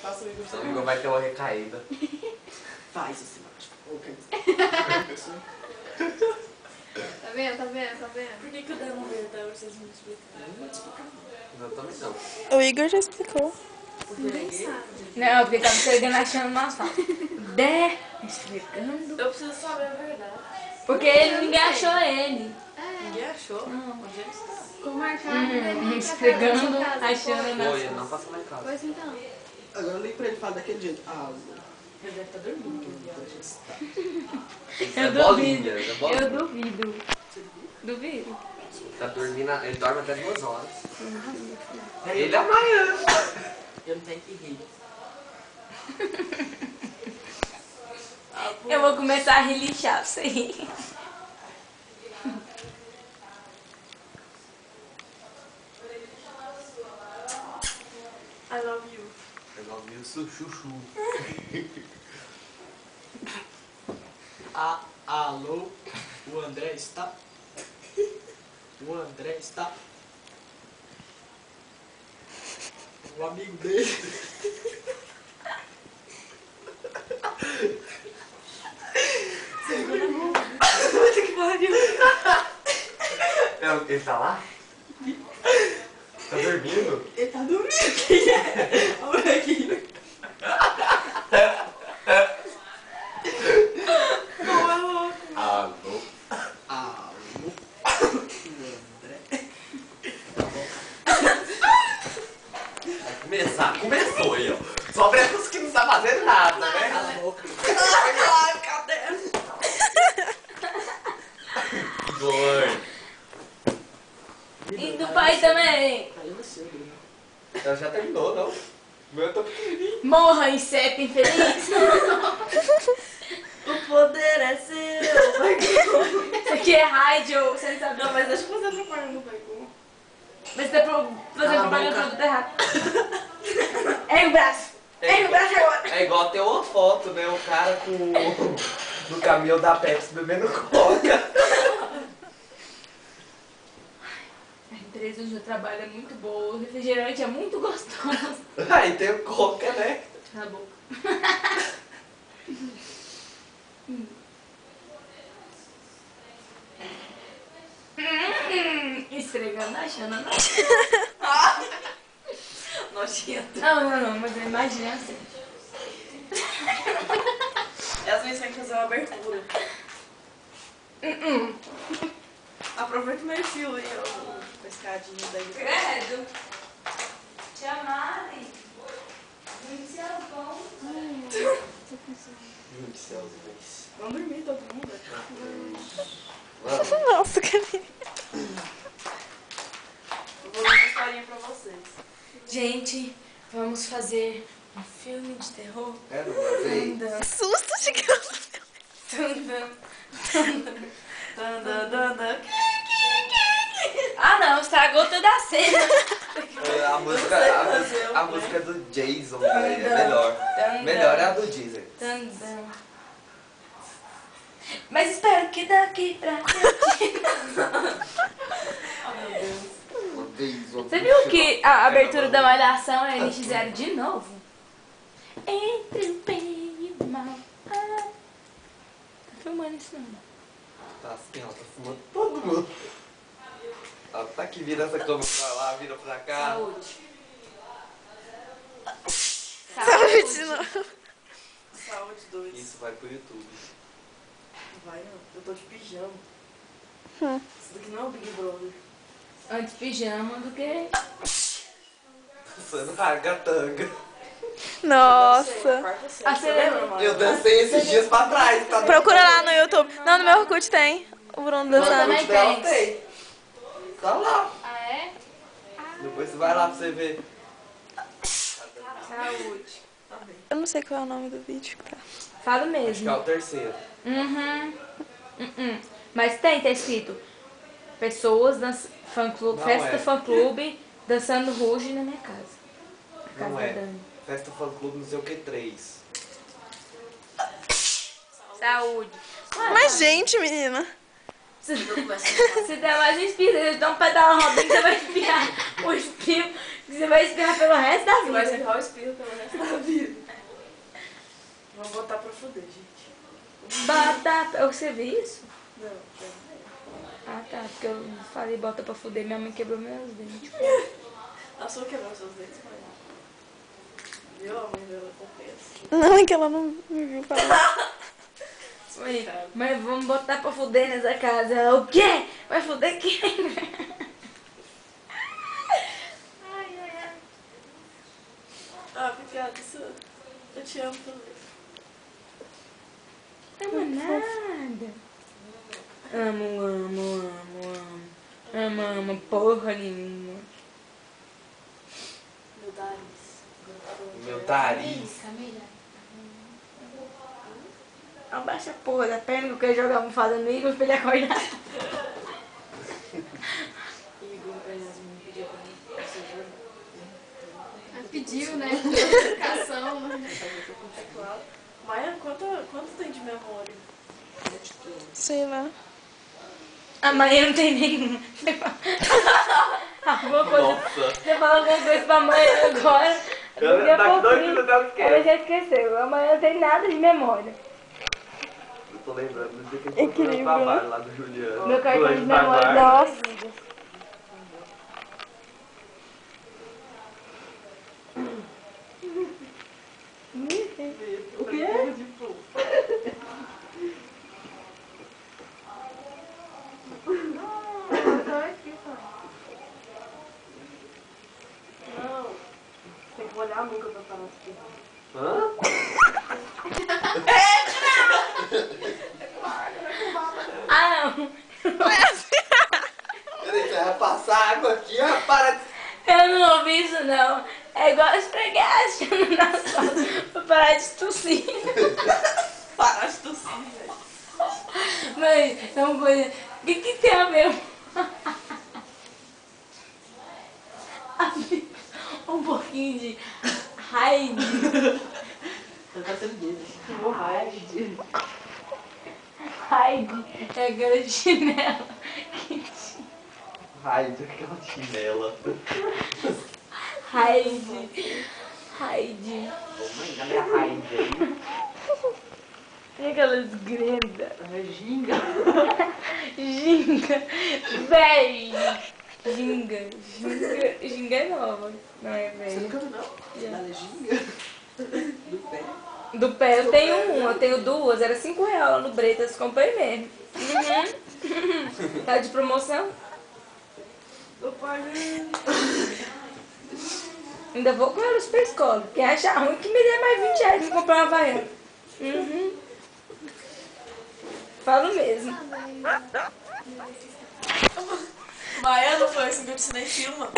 Faça o Igor O ser Igor vai ter uma recaída. Faz esse macho. Tá vendo, tá vendo, tá vendo? Por que o Dé não veio até hoje? Vocês me explicaram. Eu não vou te explicar. Eu também não. O Igor já explicou. Porque ele é gay? Não, porque tava esfregando achando mais fácil. Dé, esfregando. Eu preciso saber a verdade. Porque ninguém achou ele. Ninguém achou? Onde ele está? Ficou marcado, né? Esfregando, achando Pô, ele nas não passa lá em casa. Pois então. Agora eu ligo pra ele e falo daquele jeito. Ah, ele deve estar dormindo, que ele viaja está. Eu É duvido. bolinha, é bolinha. Eu duvido. Duvido. Tá dormindo, ele dorme até 2 horas. Ele amanhã. Eu não tenho que rir. Eu vou começar a relixar isso aí. I love you. Eu não vi o chuchu. Alô? O André está? O André está? O amigo dele. Puta que pariu. Ele tá lá? Tá dormindo? Ele tá dormindo. Quem é? Olha aqui. Não é louco. Alô? Alô? O André. Vai começar. Começou aí, ó. Só pra essas que não tá fazendo nada, né? Alô? Ai, cadê? Igor. E do pai também. Aí eu sei, Bruno. Ela já terminou, não? O meu eu tô pequenininho. Morra, inseto infeliz. O poder é seu. Isso aqui é rádio. Você não sabe Não, mas deixa eu fazer propaganda no Pegou. Mas você tá fazendo Cala a propaganda boca. tudo errado. É o braço. É o braço agora. É igual ter uma foto, né? O cara com no caminhão da Pepsi bebendo coca. A empresa onde eu trabalho é muito boa. O refrigerante é muito gostoso. Aí tem o coca, né? Cala a boca. Esfregando, achando. Nojento. Não, mas eu imagino assim. Yasmin tem que fazer uma abertura. Aproveita o meu fio aí, ó. Com a escadinha daí. Credo. Te amarem. Muito bom. Muito céus, Vamos dormir todo mundo. Vamos. Nossa, Camila. Eu vou ler uma historinha pra vocês. Gente, vamos fazer um filme de terror. É, não vai ver? Tandam, Susto chegando. tandam. Dandandanda. Ah não, estragou toda a cena. É, a música, sei a, fazer o a play. música do Jason, velho, é melhor. Tandam, Melhor é a do Jason. tandam. Mas espero que daqui pra frente. Você viu que a abertura da Malhação eles fizeram de novo? Entre o bem e o mal. Ah. Tá filmando isso não? Tá assim, ó, tá fumando todo mundo. Ela tá aqui, vira essa câmera pra lá, vira pra cá. Saúde. Saúde de novo. Saúde 2. Isso vai pro YouTube. Vai não, eu tô de pijama. Hum. Isso daqui não é o Big Brother. Antes pijama do que... Você não larga tanga. Nossa. Ah, você lembra? Eu dancei esses dias pra trás, tá? Procura lá no YouTube. Não, no meu Orkut tem. O Bruno dançando. também dela tem. tem. Tá lá. Ah, é? Depois você vai lá pra você ver. Saúde. Eu não sei qual é o nome do vídeo. Tá. Falo Acho que é mesmo. o terceiro. Mas tem, tá escrito. Pessoas, fã clube, Não festa é. fã clube, dançando ruge na minha casa. Casa Não da é. Dani. Festa Fã Clube não sei o que 3. Saúde. Mas, gente, menina. Se der mais um espirro, então pra dar uma rodinha, você vai espiar o espirro que Você vai espirrar pelo resto da Você vai vida. serrar o espirro pelo resto da vida. Vamos botar pra fuder, gente. Bota... Você viu isso? Não, Ah, tá. Porque eu falei bota pra fuder. Minha mãe quebrou meus dentes. a sua quebrou seus dentes, mãe. Viu? A mãe dela compensa. Não, é que ela não me viu falar. Oi, mas vamos botar pra fuder nessa casa. Ela, o quê? Vai fuder quem? Ah, obrigada, isso. Eu te amo também. Amo nada. Amo. Amo porra nenhuma. Meu nariz. Meu nariz. Abaixa a porra da perna que eu quero jogar almofada no Igor pra ele acordar. Igor, me pediu pra você jogar. Ela pediu, né? Educação, né? Maia, quanto tem de memória? Sei lá. Amanhã não tem nenhuma. Alguma coisa. Nossa. Você fala alguma coisa pra mãe agora. Daqui a Daqui 2 pouquinho, minutos ela ela esquece. já esqueceu. Amanhã não tem nada de memória. Eu tô lembrando do dia que a gente foi Equilíbrio, no trabalho lá do Juliano. Meu cartão de do memória. Jaguar. Nossa. O quê? Não. Tem que molhar a nuca pra parar de espirrar. Hã? Ah, não. Peraí, você vai passar água aqui, ó. Para de... Eu não ouvi isso, não. É igual esfregar no nosso pra parar de tossir. Parar de tossir, velho. Mas é uma coisa... O que tem a ver? Um pouquinho de Heidi. Ele tá sendo dele. Hemorraide. Heidi é aquela chinela que tinha. Ai, aquela chinela. Heidi. Heidi. Ô, mãe, cadê a raiz aí? E aquelas grendas. Ginga. Ginga. Véi. Ginga é nova. Não é Você velha. nunca viu, não? Já. Da ginga? Do pé. Do pé eu tenho uma, eu tenho duas. Era R$5 lá no Bretas, comprei mesmo. Uhum. Tá de promoção? Tô pagando. Ainda vou com elas pra escola. Quem achar ruim que me dê mais R$20 pra comprar uma Havaiana. Uhum. Falo mesmo. Maia, não foi assim que eu te ensinei filma.